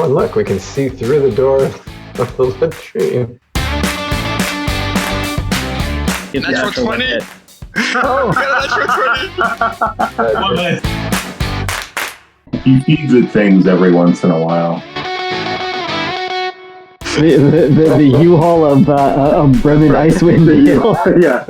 Oh, and look, we can see through the door of the latrine. Natural 20. Oh, Natural 20. He feeds it things every once in a while. The U-Haul of Bremen Icewind Dale. Yeah.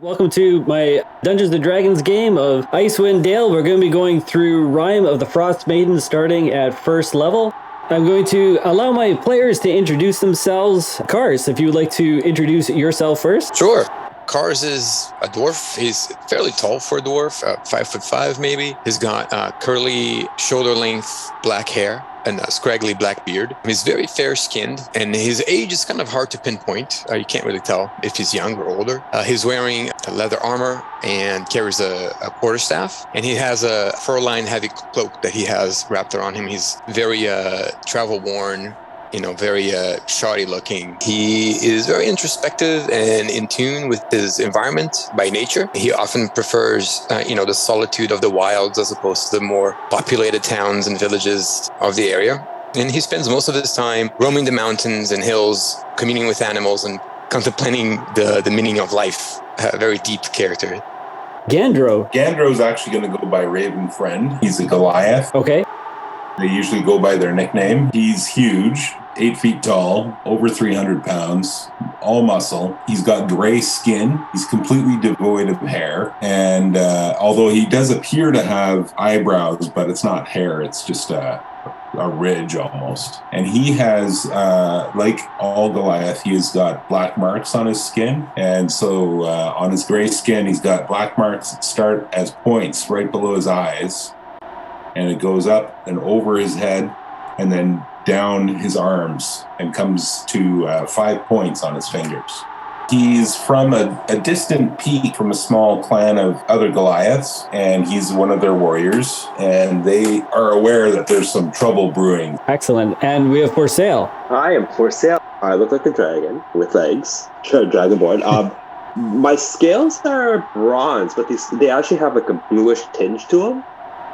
Welcome to my Dungeons & Dragons game of Icewind Dale. We're going to be going through Rime of the Frost Maiden starting at first level. I'm going to allow my players to introduce themselves. Cars, if you would like to introduce yourself first. Sure. Cars is a dwarf. He's fairly tall for a dwarf, 5'5" maybe. He's got curly, shoulder-length black hair and a scraggly black beard. He's very fair-skinned, and his age is kind of hard to pinpoint. You can't really tell if he's young or older. He's wearing a leather armor and carries a quarterstaff, and he has a fur-lined heavy cloak that he has wrapped around him. He's very travel-worn, very shoddy looking. He is very introspective and in tune with his environment by nature. He often prefers, the solitude of the wilds as opposed to the more populated towns and villages of the area. And he spends most of his time roaming the mountains and hills, communing with animals and contemplating the meaning of life. A very deep character. Gandro. Gandro's actually going to go by Ravenfriend. He's a Goliath. Okay. They usually go by their nickname. He's huge, 8 feet tall, over 300 pounds, all muscle. He's got gray skin. He's completely devoid of hair. And although he does appear to have eyebrows, but it's not hair, it's just a ridge almost. And he has, like all Goliath, he has got black marks on his skin. And so on his gray skin, he's got black marks that start as points right below his eyes. And it goes up and over his head and then down his arms and comes to 5 points on his fingers. He's from a distant peak from a small clan of other Goliaths, and he's one of their warriors, and they are aware that there's some trouble brewing. Excellent. And we have For Sale. I am For Sale. I look like a dragon with legs. Dragonborn. My scales are bronze, but they actually have like a bluish tinge to them.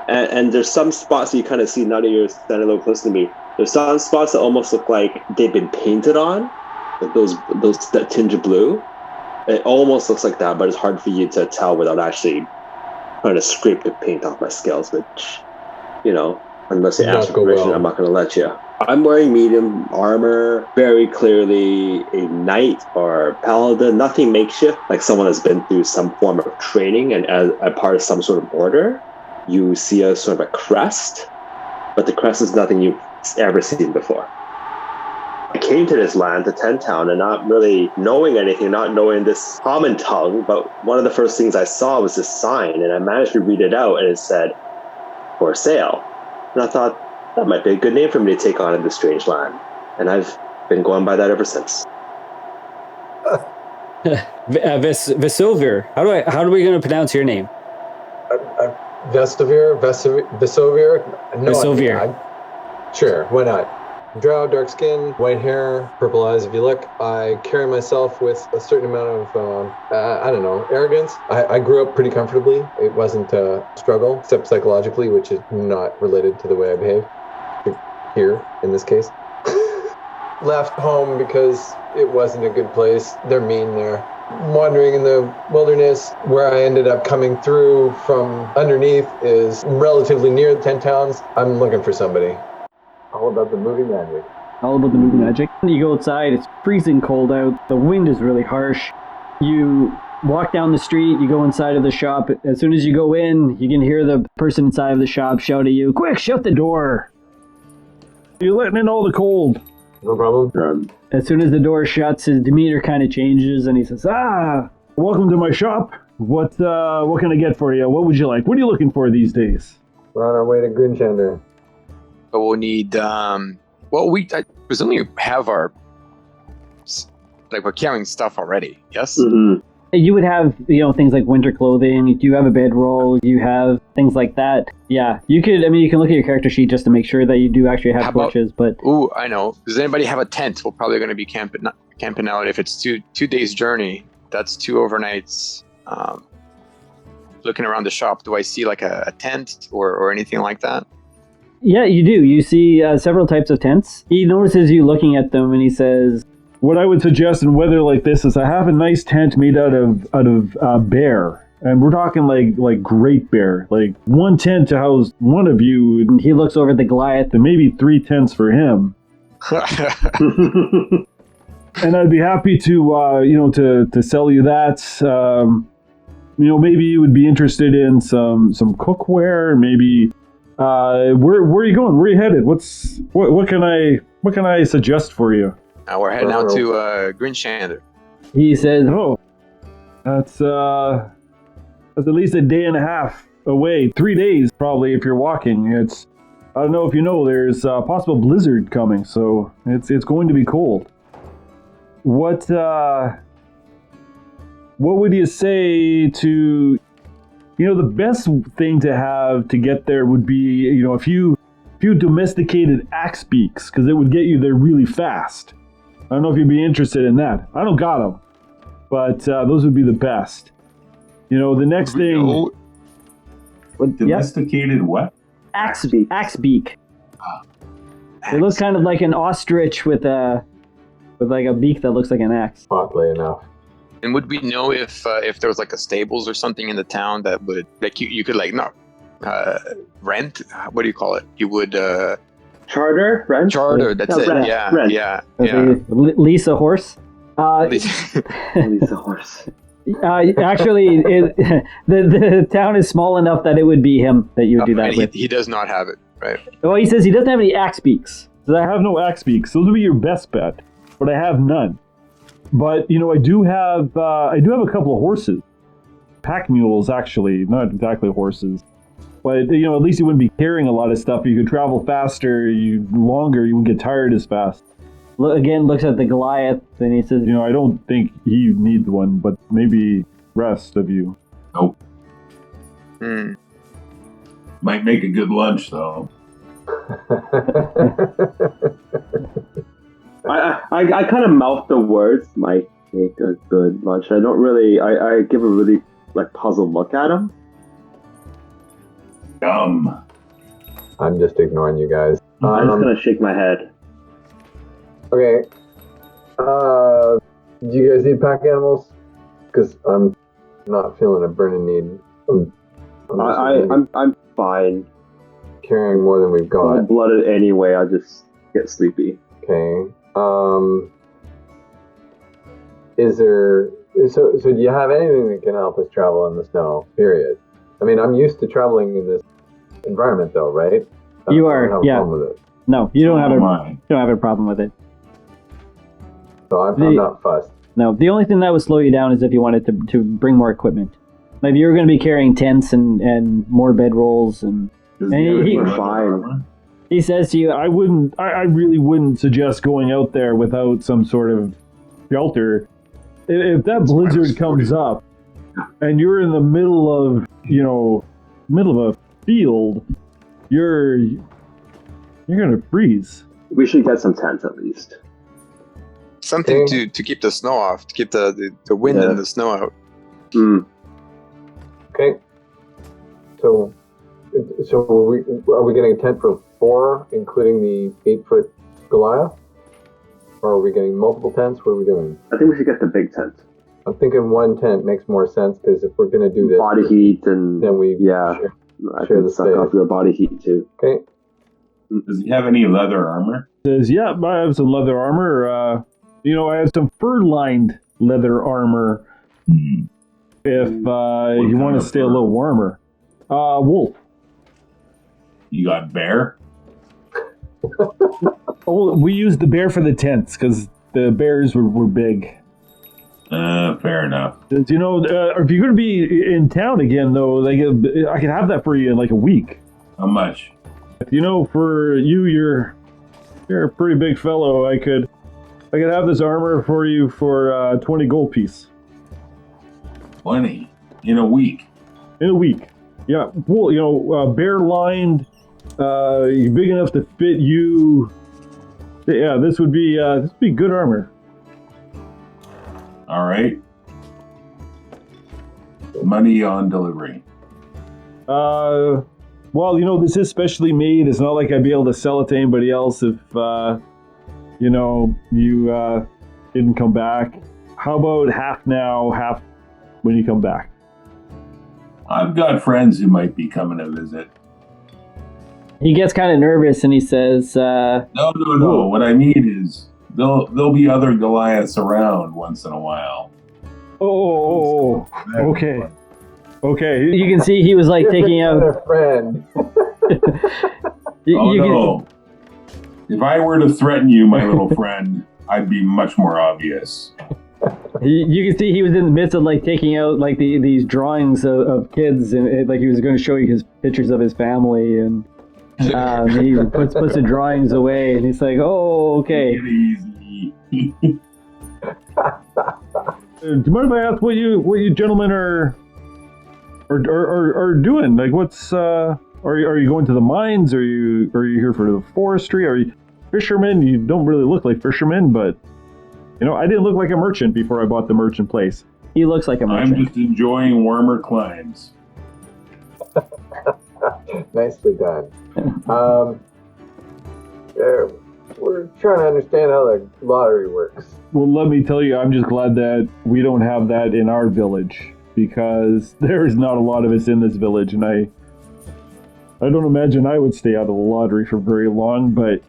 And there's some spots you kind of see, now that you're standing a little close to me, there's some spots that almost look like they've been painted on, like that tinge of blue. It almost looks like that, but it's hard for you to tell without actually trying to scrape the paint off my scales, which, unless you ask for permission, I'm not going to let you. I'm wearing medium armor, very clearly a knight or paladin, nothing makeshift, like someone has been through some form of training and as a part of some sort of order. You see a sort of a crest, but the crest is nothing you've ever seen before. I came to this land, to Ten Town, and not really knowing anything, not knowing this common tongue, but one of the first things I saw was this sign, and I managed to read it out, and it said, For Sale. And I thought, that might be a good name for me to take on in this strange land. And I've been going by that ever since. Vesovir. How are we going to pronounce your name? Vesovir? No, Vesovir. Sure, why not? Drow, dark skin, white hair, purple eyes if you look. I carry myself with a certain amount of, arrogance. I grew up pretty comfortably. It wasn't a struggle, except psychologically, which is not related to the way I behave. Here, in this case. Left home because it wasn't a good place. They're mean there. Wandering in the wilderness, where I ended up coming through from underneath is relatively near the 10 towns. I'm looking for somebody. All about the movie magic. All about the movie magic. You go outside, it's freezing cold out, the wind is really harsh. You walk down the street, you go inside of the shop. As soon as you go in, you can hear the person inside of the shop shout at you, "Quick, shut the door! You're letting in all the cold." No problem. As soon as the door shuts, his demeanor kind of changes, and he says, "Welcome to my shop. What can I get for you? What would you like? What are you looking for these days?" We're on our way to Grinchander. But we'll need, I presume you have we're carrying stuff already, yes? Mm-hmm. You would have, things like winter clothing. You have a bedroll. You have things like that. Yeah, you could. You can look at your character sheet just to make sure that you do actually have torches. But ooh, I know. Does anybody have a tent? We're probably going to be camping out. If it's two days journey, that's 2 overnights. Looking around the shop, do I see like a tent or anything like that? Yeah, you do. You see several types of tents. He notices you looking at them, and he says, "What I would suggest in weather like this is I have a nice tent made out of bear, and we're talking like great bear, like one tent to house one of you." And he looks over at the Goliath, and maybe 3 tents for him. And I'd be happy to to sell you that. Maybe you would be interested in some cookware. Maybe where are you going? Where are you headed? What can I suggest for you? We're heading out to Green Shander. He says, "Oh, that's at least a day and a half away. 3 days probably if you're walking. I don't know if you know, there's a possible blizzard coming, so it's going to be cold. What would you say to, the best thing to have to get there would be, a few domesticated axe beaks, because it would get you there really fast. I don't know if you'd be interested in that. I don't got them, but those would be the best. The next thing... Domesticated what? Axe beak. It looks kind of like an ostrich with like a beak that looks like an axe. Oddly enough. And would we know if there was like a stables or something in the town that would like you could like rent? What do you call it? You would Charter, rent. Charter. That's it. Rent. Yeah, Rent. yeah. Lease a horse. Lease a horse. Actually, the town is small enough that it would be him that you would do that with. He does not have it, right? Well, he says he doesn't have any axe beaks. So I have no axe beaks. Those would be your best bet, but I have none. But I do have a couple of horses, pack mules actually, not exactly horses. But at least you wouldn't be carrying a lot of stuff. You could travel faster, longer. You wouldn't get tired as fast. Again, looks at the Goliath and he says, I don't think he needs one, but maybe rest of you. Nope. Might make a good lunch though. I kind of mouth the words, might make a good lunch. I don't really, I give a really puzzled look at him. Dumb. I'm just ignoring you guys. I'm just gonna shake my head. Okay. Do you guys need pack animals? Because I'm not feeling a burning need. I'm fine. Carrying more than we've got. I'm blooded anyway. I'll just get sleepy. Okay. So do you have anything that can help us travel in the snow? Period. I'm used to traveling in this environment, though, right? You are, yeah. With it. No, you don't have a problem with it. So I'm not fussed. No, the only thing that would slow you down is if you wanted to bring more equipment. Like you're going to be carrying tents and more bedrolls and fine. He says to you, I really wouldn't suggest going out there without some sort of shelter. If that blizzard comes up and you're in the middle of a field, you're gonna freeze. We should get some tents at least. Something to keep the snow off, to keep the wind and the snow out. Okay. So are we getting a tent for 4, including the 8-foot Goliath? Or are we getting multiple tents? What are we doing? I think we should get the big tent. I'm thinking one tent makes more sense, because if we're going to do this... Body heat and... Then we share the suck off your body heat too. Okay. Does he have any leather armor? Says, yeah, I have some leather armor. I have some fur-lined leather armor. If you want to stay a little warmer. Wolf. You got bear? Oh, we used the bear for the tents because the bears were big. Fair enough. If you're going to be in town again, though, I can have that for you in like a week. How much? For you, you're a pretty big fellow. I could have this armor for you for 20 gold piece. 20 in a week. In a week. Yeah. Well, bare lined, big enough to fit you. Yeah, this would be good armor. All right. Money on delivery. Well, this is specially made. It's not like I'd be able to sell it to anybody else if, you didn't come back. How about half now, half when you come back? I've got friends who might be coming to visit. He gets kind of nervous and he says, No. What I mean is there'll be other Goliaths around once in a while. Oh, okay. Okay. you can see he was like taking out a friend. No. If I were to threaten you, my little friend, I'd be much more obvious. You can see he was in the midst of like taking out like these drawings of kids, and like he was going to show you his pictures of his family, and he puts the drawings away, and he's like, "Oh, okay." Take it easy. Do you mind if I ask what you gentlemen are doing? Like, what's are you going to the mines? Are you here for the forestry? Are you fishermen? You don't really look like fishermen, but I didn't look like a merchant before I bought the merchant place. He looks like a merchant. I'm just enjoying warmer climes. Nicely done. We're trying to understand how the lottery works. Well, let me tell you, I'm just glad that we don't have that in our village, because there's not a lot of us in this village, and I don't imagine I would stay out of the lottery for very long, but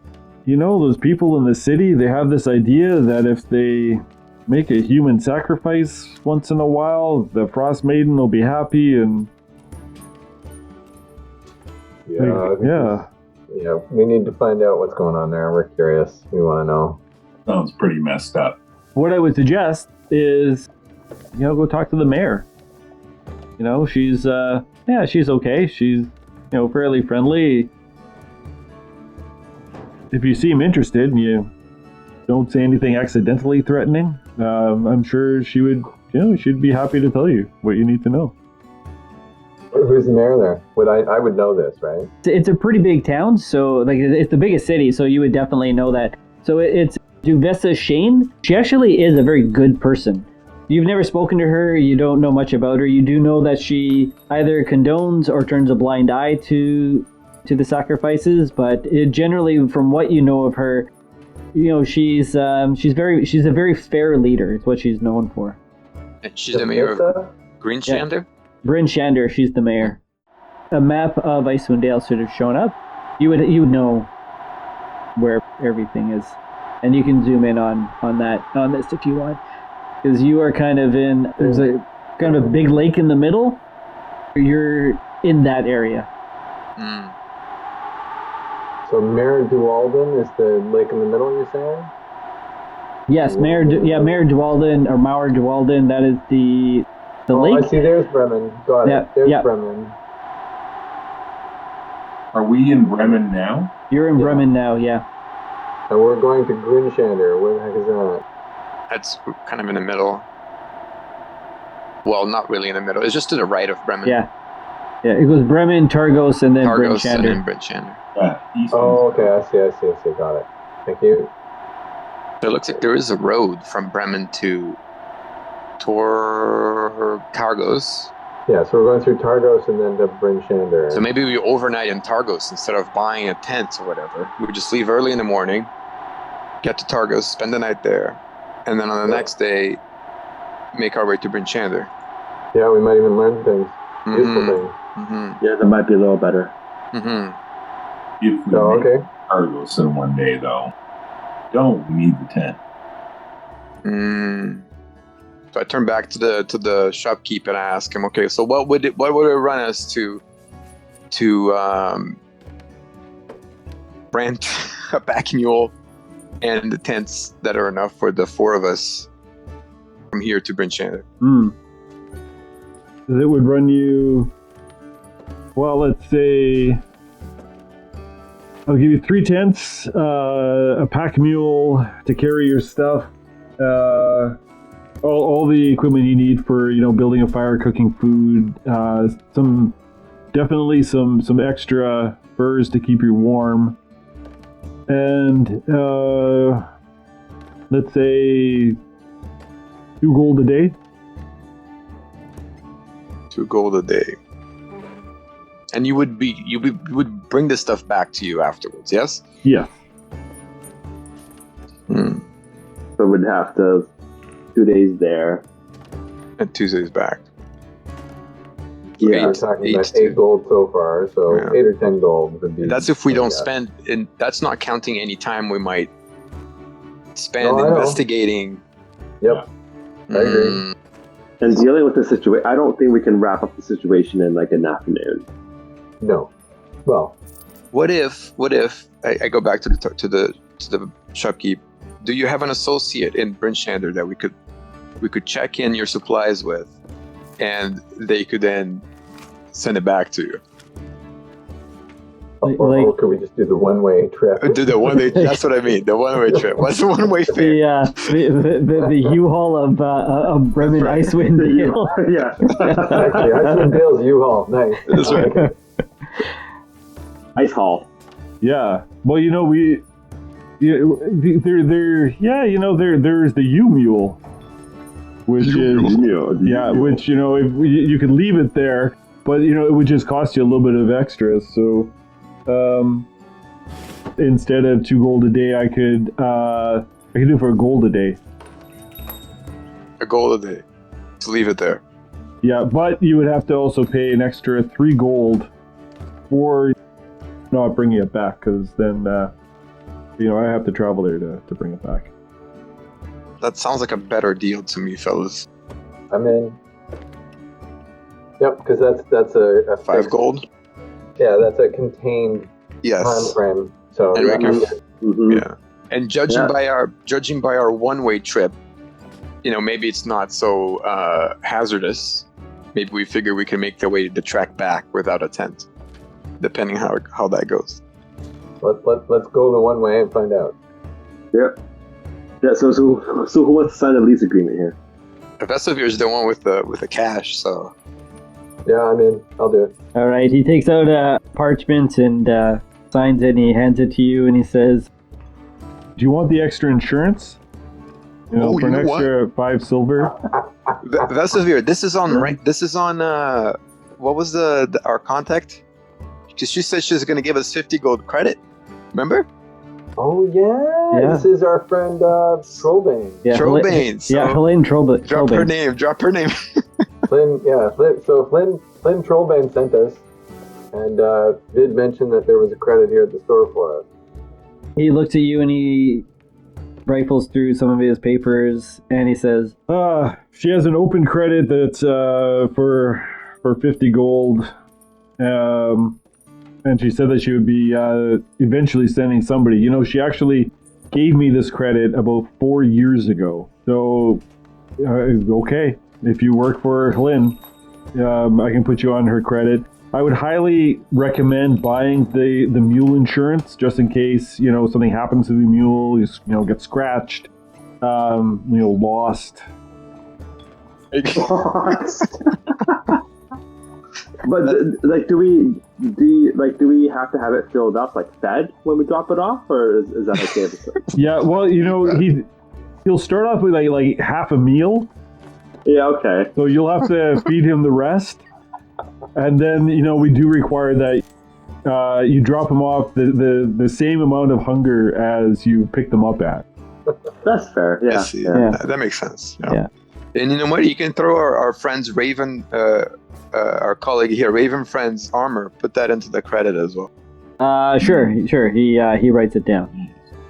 those people in the city, they have this idea that if they make a human sacrifice once in a while, the Frost Maiden will be happy, and yeah, we need to find out what's going on there. We're curious. We want to know. Sounds pretty messed up. What I would suggest is, go talk to the mayor. She's she's okay. She's fairly friendly. If you seem interested and you don't say anything accidentally threatening, I'm sure she would, she'd be happy to tell you what you need to know. Who's the mayor there? I would know this, right? It's a pretty big town, so like it's the biggest city, so you would definitely know that. So it's Duvessa Shane. She actually is a very good person. You've never spoken to her, you don't know much about her. You do know that she either condones or turns a blind eye to the sacrifices, but generally, from what you know of her, she's a very fair leader. It's what she's known for. And she's the mayor of Green Shander? Bryn Shander, she's the mayor. A map of Icewind Dale should have shown up. You would know where everything is, and you can zoom in on this if you want, because you are kind of in. There's a kind of a big lake in the middle. You're in that area. Mm. So Mayor Dualden is the lake in the middle, you're saying? Yes, Mayor Dualden or Mauer Dualden. That is the lake. I see. There's Bremen. Got it. There's Bremen. Are we in Bremen now? You're in Bremen now, yeah. And we're going to Grinshander. Where the heck is that? That's kind of in the middle. Well, not really in the middle. It's just to the right of Bremen. Yeah, it goes Bremen, Targos, and then Targos Brinshander. and then Brinshander. Yeah. Oh, okay. I see. Got it. Thank you. So it looks like there is a road from Bremen to Targos. Yeah, so we're going through Targos and then to Brinshander. So maybe we overnight in Targos instead of buying a tent or whatever. We would just leave early in the morning, get to Targos, spend the night there, and then on the next day, make our way to Brinshander. Yeah, we might even learn things. Useful things. Mm-hmm. Yeah, that might be a little better. Mm-hmm. If we make Targos in one day, though, don't need the tent. So I turn back to the shopkeep and I ask him, okay, so what would it run us to rent a pack mule and the tents that are enough for the four of us from here to Brinshander? It would run you, well, let's say, I'll give you 3 tents, a pack mule to carry your stuff, all the equipment you need for building a fire, cooking food. Definitely some extra furs to keep you warm, and let's say 2 gold a day. 2 gold a day. And you would bring this stuff back to you afterwards, yes? Yeah. So we'd have to 2 days there. And 2 days back. Yeah, We're talking about 8 gold so far, so 8 or 10 gold would be. That's if we don't spend, and that's not counting any time we might spend investigating. Yep, I agree. And dealing with the situation, I don't think we can wrap up the situation in like an afternoon. No. Well, what if I go back to the shopkeep? Do you have an associate in Brinchander that we could check in your supplies with, and they could then send it back to you? or could we just do the one-way trip? Do the one-way. That's what I mean. The one-way trip. What's the one-way fare? The U-Haul of Bremen Icewind Dale. Yeah. Actually, Icewind Dale's U-Haul. Nice. That's right. Ice Haul. Yeah. Well, there's the U-Mule, which is which if you could leave it there, but it would just cost you a little bit of extra. So instead of 2 gold a day, I could do it for 1 gold a day. 1 gold a day. To leave it there. Yeah, but you would have to also pay an extra 3 gold for not bringing it back, because then I have to travel there to bring it back. That sounds like a better deal to me, fellas. I'm in. Yep, because that's a 5 fixed, gold. Yeah, that's a contained time frame. So And Mm-hmm. yeah, and judging by our one-way trip, maybe it's not so hazardous. Maybe we figure we can make the track back without a tent, depending how that goes. Let's go the one way and find out. Yep. Yeah. So who wants to sign the lease agreement here? Vesovir is the one with the cash, so. Yeah, I'm in. I'll do it. All right. He takes out a parchment and signs it, and he hands it to you, and he says, "Do you want the extra insurance? For an extra 5 silver." Vesovir, this is on rank. This is on. What was our contact? Because she said she was going to give us 50 gold credit. Remember? Oh yeah. This is our friend Trollbane. Yeah, Trollbane. Helene Trollbane. Drop her name. Flynn, so Flynn Trollbane sent us, and did mention that there was a credit here at the store for us. He looks at you and he rifles through some of his papers, and he says, she has an open credit that's for 50 gold. And she said that she would be eventually sending somebody. She actually gave me this credit about 4 years ago. So, okay, if you work for Helene, I can put you on her credit. I would highly recommend buying the mule insurance, just in case something happens to the mule. You get scratched, lost. But do we have to have it filled up, fed when we drop it off, or is that okay? Yeah, well, he'll start off with like half a meal. Yeah, okay. So you'll have to feed him the rest, and then we do require that you drop him off the same amount of hunger as you pick them up at. That's fair. Yeah, that makes sense. Yeah. And you know what? You can throw our friend's Raven, our colleague here, Ravenfriend's armor. Put that into the credit as well. Sure. He writes it down.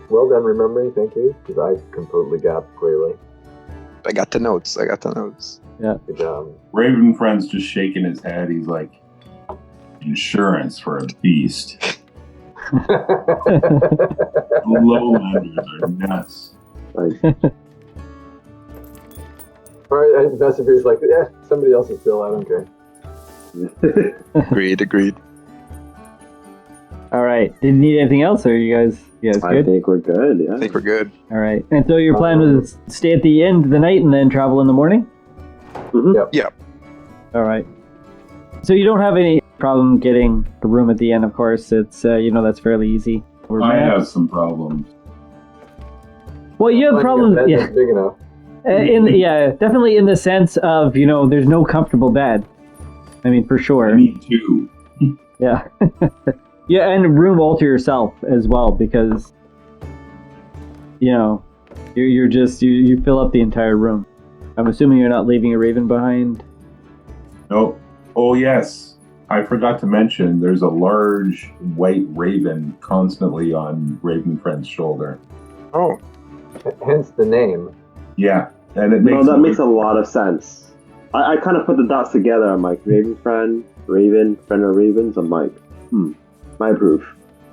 Well done remembering, thank you, because I completely got clearly. I got the notes. Yeah. Good job. Ravenfriend's just shaking his head. He's like, insurance for a beast. Lowlanders are nuts. All right, Vesovir's like, somebody else's bill, I don't care. Agreed. All right. right. Did you need anything else, or are you guys I good? think we're good. Yeah. I think we're good. All right. And so your plan was stay at the end of the night and then travel in the morning? Yep. All right. So you don't have any problem getting a room at the end, of course. It's, that's fairly easy. I have some problems. Well, you have problems. Bed Yeah. that's big enough. Definitely in the sense of, there's no comfortable bed. I mean, for sure. I need two. Yeah. Yeah, and a room all to yourself as well, because, you're just, you fill up the entire room. I'm assuming you're not leaving a raven behind. Nope. Oh, yes. I forgot to mention there's a large white raven constantly on Ravenfriend's shoulder. Oh, Hence the name. Yeah. And it makes No, that makes a lot of sense. I kind of put the dots together. I'm like, Ravenfriend, Raven, friend of Ravens. I'm like, I approve.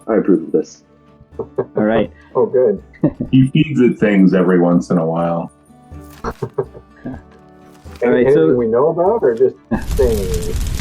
I approve of this. All right. Oh, good. He feeds it things every once in a while. All right, Anything so- we know about, or just things?